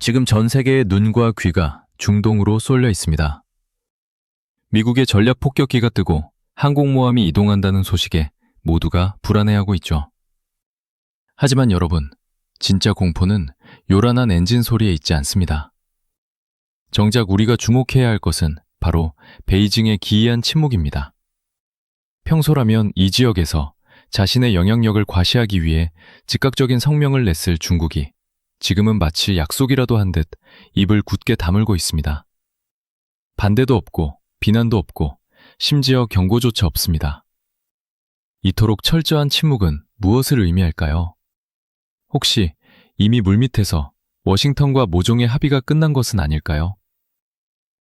지금 전 세계의 눈과 귀가 중동으로 쏠려 있습니다. 미국의 전략 폭격기가 뜨고 항공모함이 이동한다는 소식에 모두가 불안해하고 있죠. 하지만 여러분, 진짜 공포는 요란한 엔진 소리에 있지 않습니다. 정작 우리가 주목해야 할 것은 바로 베이징의 기이한 침묵입니다. 평소라면 이 지역에서 자신의 영향력을 과시하기 위해 즉각적인 성명을 냈을 중국이 지금은 마치 약속이라도 한 듯 입을 굳게 다물고 있습니다. 반대도 없고 비난도 없고 심지어 경고조차 없습니다. 이토록 철저한 침묵은 무엇을 의미할까요? 혹시 이미 물밑에서 워싱턴과 모종의 합의가 끝난 것은 아닐까요?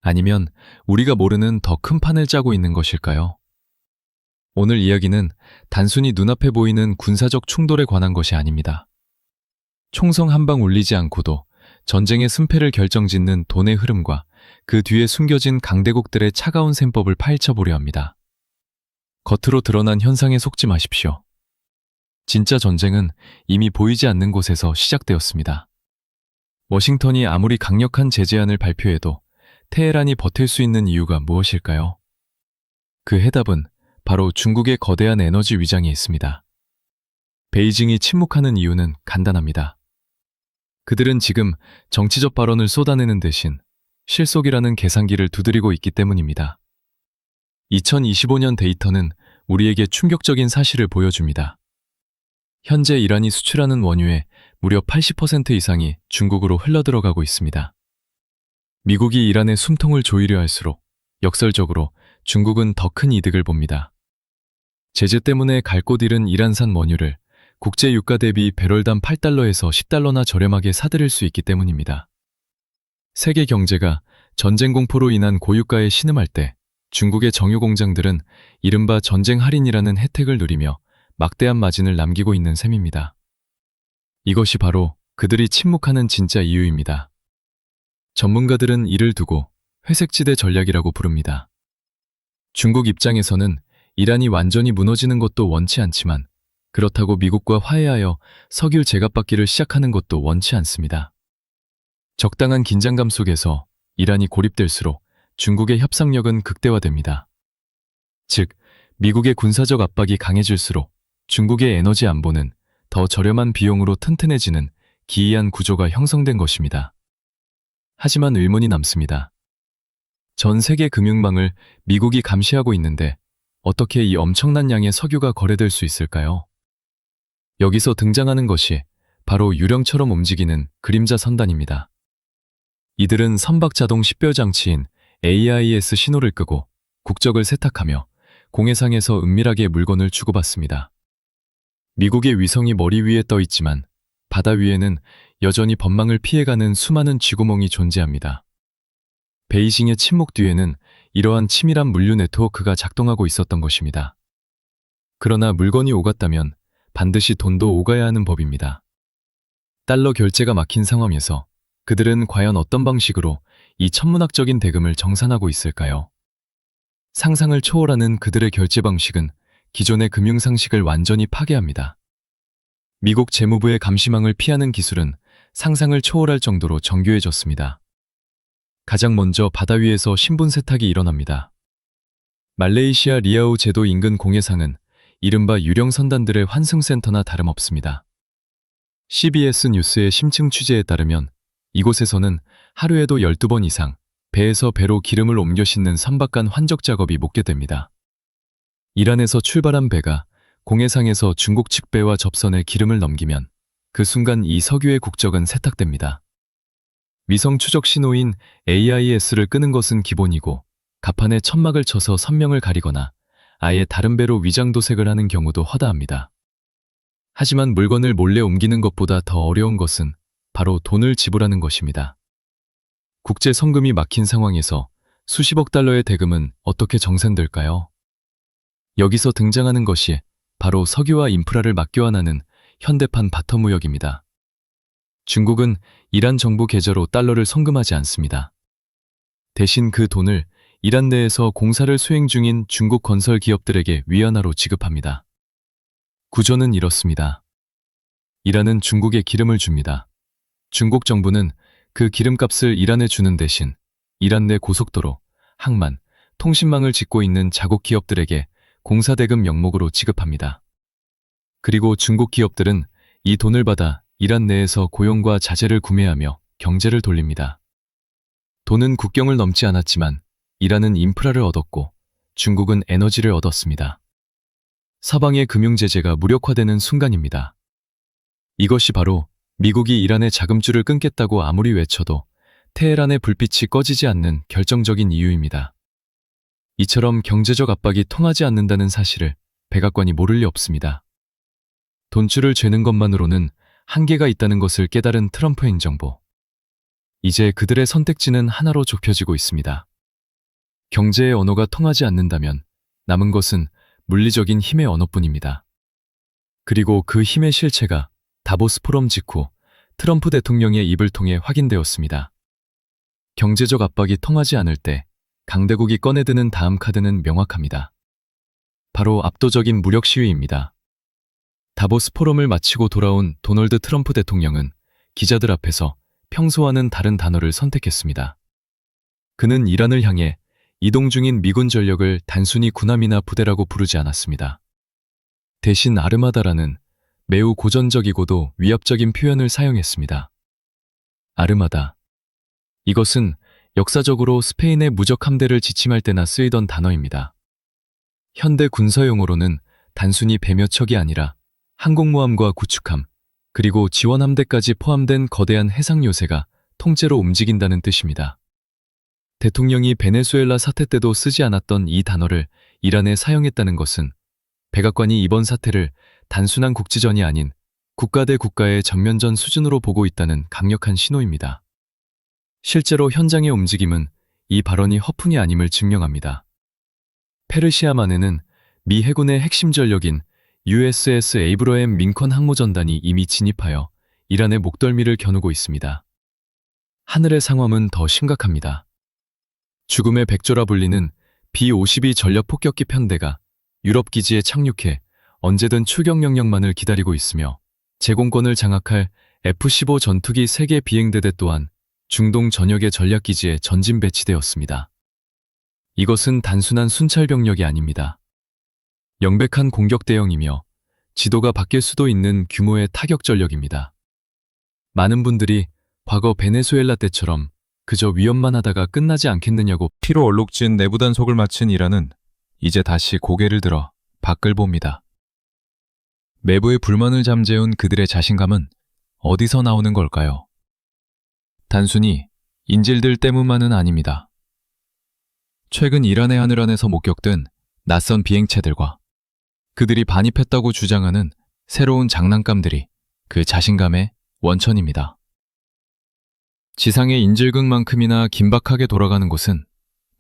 아니면 우리가 모르는 더 큰 판을 짜고 있는 것일까요? 오늘 이야기는 단순히 눈앞에 보이는 군사적 충돌에 관한 것이 아닙니다. 총성 한 방 울리지 않고도 전쟁의 승패를 결정짓는 돈의 흐름과 그 뒤에 숨겨진 강대국들의 차가운 셈법을 파헤쳐보려 합니다. 겉으로 드러난 현상에 속지 마십시오. 진짜 전쟁은 이미 보이지 않는 곳에서 시작되었습니다. 워싱턴이 아무리 강력한 제재안을 발표해도 테헤란이 버틸 수 있는 이유가 무엇일까요? 그 해답은 바로 중국의 거대한 에너지 위장에 있습니다. 베이징이 침묵하는 이유는 간단합니다. 그들은 지금 정치적 발언을 쏟아내는 대신 실속이라는 계산기를 두드리고 있기 때문입니다. 2025년 데이터는 우리에게 충격적인 사실을 보여줍니다. 현재 이란이 수출하는 원유의 무려 80% 이상이 중국으로 흘러들어가고 있습니다. 미국이 이란의 숨통을 조이려 할수록 역설적으로 중국은 더 큰 이득을 봅니다. 제재 때문에 갈 곳 잃은 이란산 원유를 국제 유가 대비 배럴당 8달러에서 10달러나 저렴하게 사들일 수 있기 때문입니다. 세계 경제가 전쟁 공포로 인한 고유가에 신음할 때 중국의 정유 공장들은 이른바 전쟁 할인이라는 혜택을 누리며 막대한 마진을 남기고 있는 셈입니다. 이것이 바로 그들이 침묵하는 진짜 이유입니다. 전문가들은 이를 두고 회색지대 전략이라고 부릅니다. 중국 입장에서는 이란이 완전히 무너지는 것도 원치 않지만 그렇다고 미국과 화해하여 석유 제값받기를 시작하는 것도 원치 않습니다. 적당한 긴장감 속에서 이란이 고립될수록 중국의 협상력은 극대화됩니다. 즉, 미국의 군사적 압박이 강해질수록 중국의 에너지 안보는 더 저렴한 비용으로 튼튼해지는 기이한 구조가 형성된 것입니다. 하지만 의문이 남습니다. 전 세계 금융망을 미국이 감시하고 있는데 어떻게 이 엄청난 양의 석유가 거래될 수 있을까요? 여기서 등장하는 것이 바로 유령처럼 움직이는 그림자 선단입니다. 이들은 선박 자동 식별 장치인 AIS 신호를 끄고 국적을 세탁하며 공해상에서 은밀하게 물건을 주고받습니다. 미국의 위성이 머리 위에 떠 있지만 바다 위에는 여전히 법망을 피해가는 수많은 쥐구멍이 존재합니다. 베이징의 침묵 뒤에는 이러한 치밀한 물류 네트워크가 작동하고 있었던 것입니다. 그러나 물건이 오갔다면 반드시 돈도 오가야 하는 법입니다. 달러 결제가 막힌 상황에서 그들은 과연 어떤 방식으로 이 천문학적인 대금을 정산하고 있을까요? 상상을 초월하는 그들의 결제 방식은 기존의 금융 상식을 완전히 파괴합니다. 미국 재무부의 감시망을 피하는 기술은 상상을 초월할 정도로 정교해졌습니다. 가장 먼저 바다 위에서 신분 세탁이 일어납니다. 말레이시아 리아우 제도 인근 공해상은 이른바 유령 선단들의 환승센터나 다름없습니다. CBS 뉴스의 심층 취재에 따르면 이곳에서는 하루에도 12번 이상 배에서 배로 기름을 옮겨 싣는 선박 간 환적 작업이 목격됩니다. 이란에서 출발한 배가 공해상에서 중국 측 배와 접선에 기름을 넘기면 그 순간 이 석유의 국적은 세탁됩니다. 위성 추적 신호인 AIS를 끄는 것은 기본이고 갑판에 천막을 쳐서 선명을 가리거나 아예 다른 배로 위장 도색을 하는 경우도 허다합니다. 하지만 물건을 몰래 옮기는 것보다 더 어려운 것은 바로 돈을 지불하는 것입니다. 국제 성금이 막힌 상황에서 수십억 달러의 대금은 어떻게 정산될까요? 여기서 등장하는 것이 바로 석유와 인프라를 맞교환하는 현대판 바터 무역입니다. 중국은 이란 정부 계좌로 달러를 송금하지 않습니다. 대신 그 돈을 이란 내에서 공사를 수행 중인 중국 건설 기업들에게 위안화로 지급합니다. 구조는 이렇습니다. 이란은 중국에 기름을 줍니다. 중국 정부는 그 기름값을 이란에 주는 대신 이란 내 고속도로, 항만, 통신망을 짓고 있는 자국 기업들에게 공사대금 명목으로 지급합니다. 그리고 중국 기업들은 이 돈을 받아 이란 내에서 고용과 자재를 구매하며 경제를 돌립니다. 돈은 국경을 넘지 않았지만 이란은 인프라를 얻었고 중국은 에너지를 얻었습니다. 서방의 금융 제재가 무력화되는 순간입니다. 이것이 바로 미국이 이란의 자금줄을 끊겠다고 아무리 외쳐도 테헤란의 불빛이 꺼지지 않는 결정적인 이유입니다. 이처럼 경제적 압박이 통하지 않는다는 사실을 백악관이 모를 리 없습니다. 돈줄을 죄는 것만으로는 한계가 있다는 것을 깨달은 트럼프 행정부. 이제 그들의 선택지는 하나로 좁혀지고 있습니다. 경제의 언어가 통하지 않는다면 남은 것은 물리적인 힘의 언어뿐입니다. 그리고 그 힘의 실체가 다보스 포럼 직후 트럼프 대통령의 입을 통해 확인되었습니다. 경제적 압박이 통하지 않을 때 강대국이 꺼내드는 다음 카드는 명확합니다. 바로 압도적인 무력 시위입니다. 다보스 포럼을 마치고 돌아온 도널드 트럼프 대통령은 기자들 앞에서 평소와는 다른 단어를 선택했습니다. 그는 이란을 향해 이동 중인 미군 전력을 단순히 군함이나 부대라고 부르지 않았습니다. 대신 아르마다라는 매우 고전적이고도 위압적인 표현을 사용했습니다. 아르마다. 이것은 역사적으로 스페인의 무적 함대를 지침할 때나 쓰이던 단어입니다. 현대 군사용어로는 단순히 배몇 척이 아니라 항공모함과 구축함, 그리고 지원함대까지 포함된 거대한 해상 요새가 통째로 움직인다는 뜻입니다. 대통령이 베네수엘라 사태 때도 쓰지 않았던 이 단어를 이란에 사용했다는 것은 백악관이 이번 사태를 단순한 국지전이 아닌 국가 대 국가의 전면전 수준으로 보고 있다는 강력한 신호입니다. 실제로 현장의 움직임은 이 발언이 허풍이 아님을 증명합니다. 페르시아만에는 미 해군의 핵심 전력인 USS 에이브러햄 링컨 항모전단이 이미 진입하여 이란의 목덜미를 겨누고 있습니다. 하늘의 상황은 더 심각합니다. 죽음의 백조라 불리는 B-52 전력 폭격기 편대가 유럽 기지에 착륙해 언제든 출격 명령만을 기다리고 있으며 제공권을 장악할 F-15 전투기 3개 비행대대 또한 중동 전역의 전략기지에 전진 배치되었습니다. 이것은 단순한 순찰 병력이 아닙니다. 명백한 공격 대형이며 지도가 바뀔 수도 있는 규모의 타격 전력입니다. 많은 분들이 과거 베네수엘라 때처럼 그저 위협만 하다가 끝나지 않겠느냐고 피로 얼룩진 내부 단속을 마친 이란은 이제 다시 고개를 들어 밖을 봅니다. 내부의 불만을 잠재운 그들의 자신감은 어디서 나오는 걸까요? 단순히 인질들 때문만은 아닙니다. 최근 이란의 하늘 안에서 목격된 낯선 비행체들과 그들이 반입했다고 주장하는 새로운 장난감들이 그 자신감의 원천입니다. 지상의 인질극만큼이나 긴박하게 돌아가는 곳은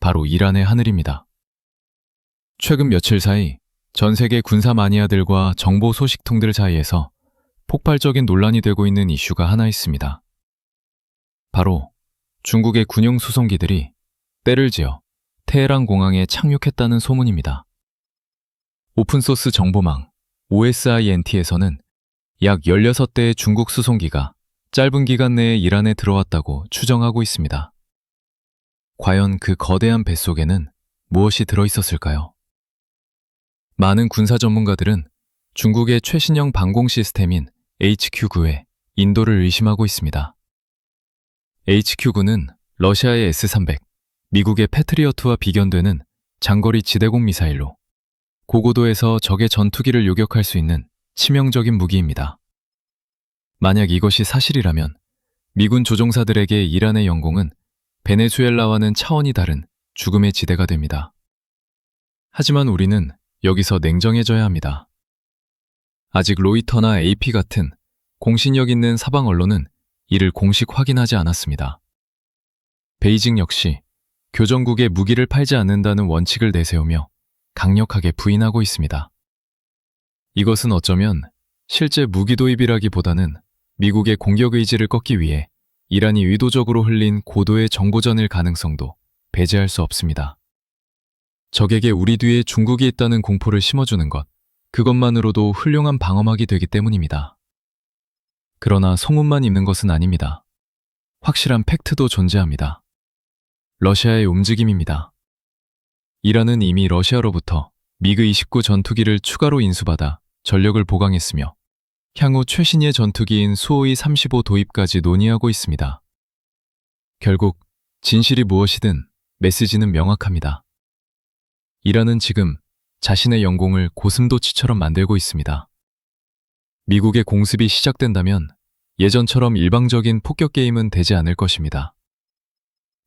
바로 이란의 하늘입니다. 최근 며칠 사이 전 세계 군사 마니아들과 정보 소식통들 사이에서 폭발적인 논란이 되고 있는 이슈가 하나 있습니다. 바로 중국의 군용 수송기들이 때를 지어 테헤란 공항에 착륙했다는 소문입니다. 오픈소스 정보망 OSINT에서는 약 16대의 중국 수송기가 짧은 기간 내에 이란에 들어왔다고 추정하고 있습니다. 과연 그 거대한 뱃속에는 무엇이 들어있었을까요? 많은 군사 전문가들은 중국의 최신형 방공 시스템인 HQ-9에 인도를 의심하고 있습니다. HQ-9는 러시아의 S-300, 미국의 패트리어트와 비견되는 장거리 지대공 미사일로 고고도에서 적의 전투기를 요격할 수 있는 치명적인 무기입니다. 만약 이것이 사실이라면 미군 조종사들에게 이란의 영공은 베네수엘라와는 차원이 다른 죽음의 지대가 됩니다. 하지만 우리는 여기서 냉정해져야 합니다. 아직 로이터나 AP 같은 공신력 있는 사방 언론은 이를 공식 확인하지 않았습니다. 베이징 역시 교전국에 무기를 팔지 않는다는 원칙을 내세우며 강력하게 부인하고 있습니다. 이것은 어쩌면 실제 무기 도입이라기보다는 미국의 공격 의지를 꺾기 위해 이란이 의도적으로 흘린 고도의 정보전일 가능성도 배제할 수 없습니다. 적에게 우리 뒤에 중국이 있다는 공포를 심어주는 것, 그것만으로도 훌륭한 방어막이 되기 때문입니다. 그러나 소문만 있는 것은 아닙니다. 확실한 팩트도 존재합니다. 러시아의 움직임입니다. 이란은 이미 러시아로부터 미그 29 전투기를 추가로 인수받아 전력을 보강했으며 향후 최신의 전투기인 수호이 35 도입까지 논의하고 있습니다. 결국 진실이 무엇이든 메시지는 명확합니다. 이란은 지금 자신의 영공을 고슴도치처럼 만들고 있습니다. 미국의 공습이 시작된다면 예전처럼 일방적인 폭격 게임은 되지 않을 것입니다.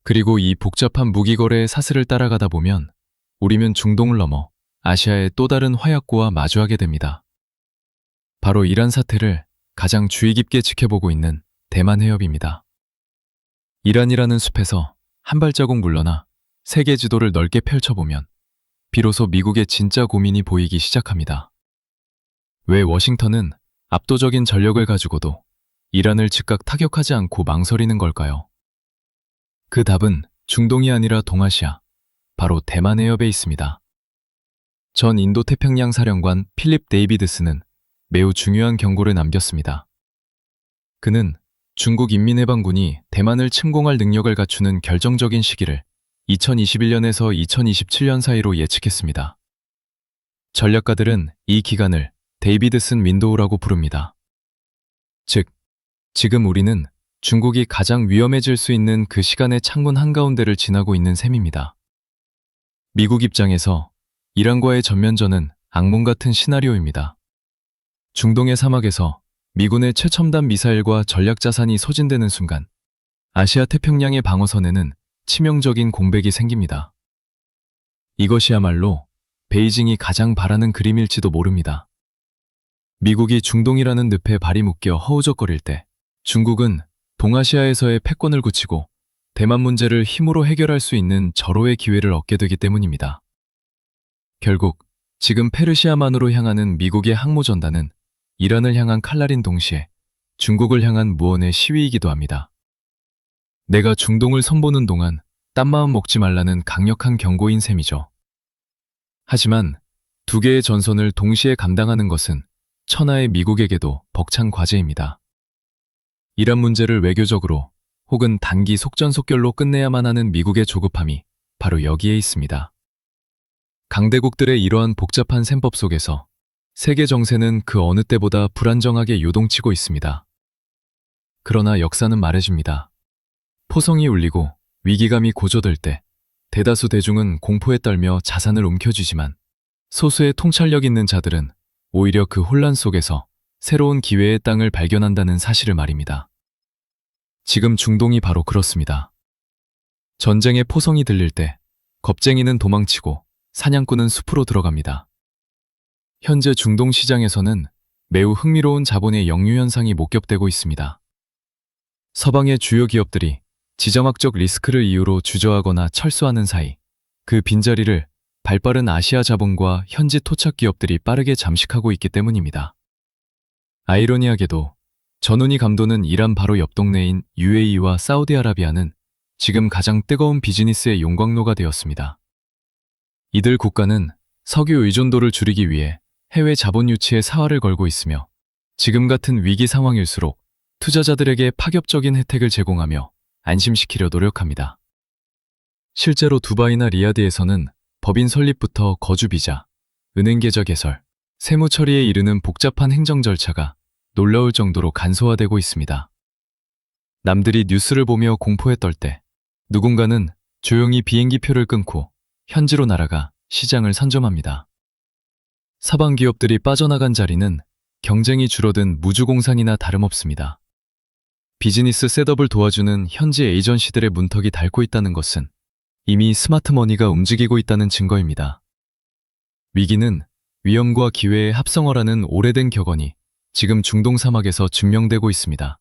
그리고 이 복잡한 무기 거래의 사슬을 따라가다 보면 우리는 중동을 넘어 아시아의 또 다른 화약고와 마주하게 됩니다. 바로 이란 사태를 가장 주의 깊게 지켜보고 있는 대만 해협입니다. 이란이라는 숲에서 한 발자국 물러나 세계 지도를 넓게 펼쳐보면 비로소 미국의 진짜 고민이 보이기 시작합니다. 왜 워싱턴은 압도적인 전력을 가지고도 이란을 즉각 타격하지 않고 망설이는 걸까요? 그 답은 중동이 아니라 동아시아, 바로 대만 해협에 있습니다. 전 인도태평양 사령관 필립 데이비드스는 매우 중요한 경고를 남겼습니다. 그는 중국 인민해방군이 대만을 침공할 능력을 갖추는 결정적인 시기를 2021년에서 2027년 사이로 예측했습니다. 전략가들은 이 기간을 데이비드슨 윈도우라고 부릅니다. 즉, 지금 우리는 중국이 가장 위험해질 수 있는 그 시간의 창문 한가운데를 지나고 있는 셈입니다. 미국 입장에서 이란과의 전면전은 악몽 같은 시나리오입니다. 중동의 사막에서 미군의 최첨단 미사일과 전략 자산이 소진되는 순간 아시아 태평양의 방어선에는 치명적인 공백이 생깁니다. 이것이야말로 베이징이 가장 바라는 그림일지도 모릅니다. 미국이 중동이라는 늪에 발이 묶여 허우적거릴 때 중국은 동아시아에서의 패권을 굳히고 대만 문제를 힘으로 해결할 수 있는 절호의 기회를 얻게 되기 때문입니다. 결국 지금 페르시아만으로 향하는 미국의 항모전단은 이란을 향한 칼날인 동시에 중국을 향한 무언의 시위이기도 합니다. 내가 중동을 선보는 동안 딴마음 먹지 말라는 강력한 경고인 셈이죠. 하지만 두 개의 전선을 동시에 감당하는 것은 천하의 미국에게도 벅찬 과제입니다. 이란 문제를 외교적으로 혹은 단기 속전속결로 끝내야만 하는 미국의 조급함이 바로 여기에 있습니다. 강대국들의 이러한 복잡한 셈법 속에서 세계 정세는 그 어느 때보다 불안정하게 요동치고 있습니다. 그러나 역사는 말해줍니다. 포성이 울리고 위기감이 고조될 때 대다수 대중은 공포에 떨며 자산을 움켜쥐지만 소수의 통찰력 있는 자들은 오히려 그 혼란 속에서 새로운 기회의 땅을 발견한다는 사실을 말입니다. 지금 중동이 바로 그렇습니다. 전쟁의 포성이 들릴 때 겁쟁이는 도망치고 사냥꾼은 숲으로 들어갑니다. 현재 중동 시장에서는 매우 흥미로운 자본의 역류 현상이 목격되고 있습니다. 서방의 주요 기업들이 지정학적 리스크를 이유로 주저하거나 철수하는 사이 그 빈자리를 발빠른 아시아 자본과 현지 토착 기업들이 빠르게 잠식하고 있기 때문입니다. 아이러니하게도 전훈이 감도는 이란 바로 옆 동네인 UAE와 사우디아라비아는 지금 가장 뜨거운 비즈니스의 용광로가 되었습니다. 이들 국가는 석유 의존도를 줄이기 위해 해외 자본 유치에 사활을 걸고 있으며 지금 같은 위기 상황일수록 투자자들에게 파격적인 혜택을 제공하며 안심시키려 노력합니다. 실제로 두바이나 리야드에서는 법인 설립부터 거주 비자, 은행 계좌 개설, 세무 처리에 이르는 복잡한 행정 절차가 놀라울 정도로 간소화되고 있습니다. 남들이 뉴스를 보며 공포에 떨 때 누군가는 조용히 비행기표를 끊고 현지로 날아가 시장을 선점합니다. 서방 기업들이 빠져나간 자리는 경쟁이 줄어든 무주공산이나 다름없습니다. 비즈니스 셋업을 도와주는 현지 에이전시들의 문턱이 닳고 있다는 것은 이미 스마트머니가 움직이고 있다는 증거입니다. 위기는 위험과 기회의 합성어라는 오래된 격언이 지금 중동 사막에서 증명되고 있습니다.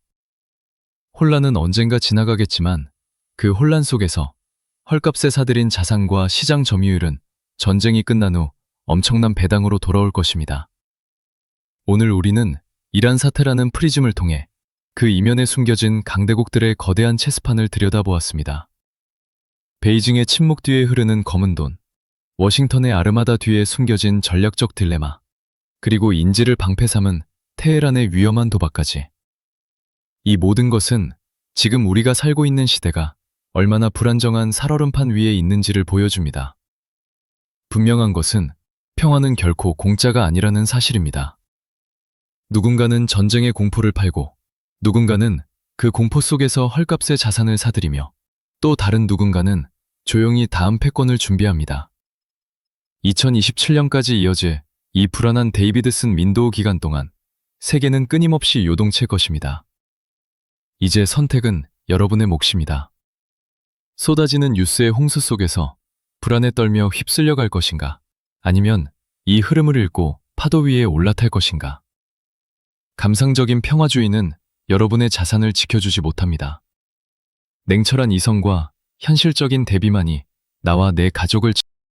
혼란은 언젠가 지나가겠지만 그 혼란 속에서 헐값에 사들인 자산과 시장 점유율은 전쟁이 끝난 후 엄청난 배당으로 돌아올 것입니다. 오늘 우리는 이란 사태라는 프리즘을 통해 그 이면에 숨겨진 강대국들의 거대한 체스판을 들여다보았습니다. 베이징의 침묵 뒤에 흐르는 검은 돈, 워싱턴의 아르마다 뒤에 숨겨진 전략적 딜레마, 그리고 인지를 방패 삼은 테헤란의 위험한 도박까지. 이 모든 것은 지금 우리가 살고 있는 시대가 얼마나 불안정한 살얼음판 위에 있는지를 보여줍니다. 분명한 것은 평화는 결코 공짜가 아니라는 사실입니다. 누군가는 전쟁의 공포를 팔고, 누군가는 그 공포 속에서 헐값의 자산을 사들이며, 또 다른 누군가는 조용히 다음 패권을 준비합니다. 2027년까지 이어질 이 불안한 데이비드슨 윈도우 기간 동안 세계는 끊임없이 요동칠 것입니다. 이제 선택은 여러분의 몫입니다. 쏟아지는 뉴스의 홍수 속에서 불안에 떨며 휩쓸려 갈 것인가? 아니면 이 흐름을 읽고 파도 위에 올라탈 것인가? 감상적인 평화주의는 여러분의 자산을 지켜주지 못합니다. 냉철한 이성과 현실적인 대비만이 나와 내 가족을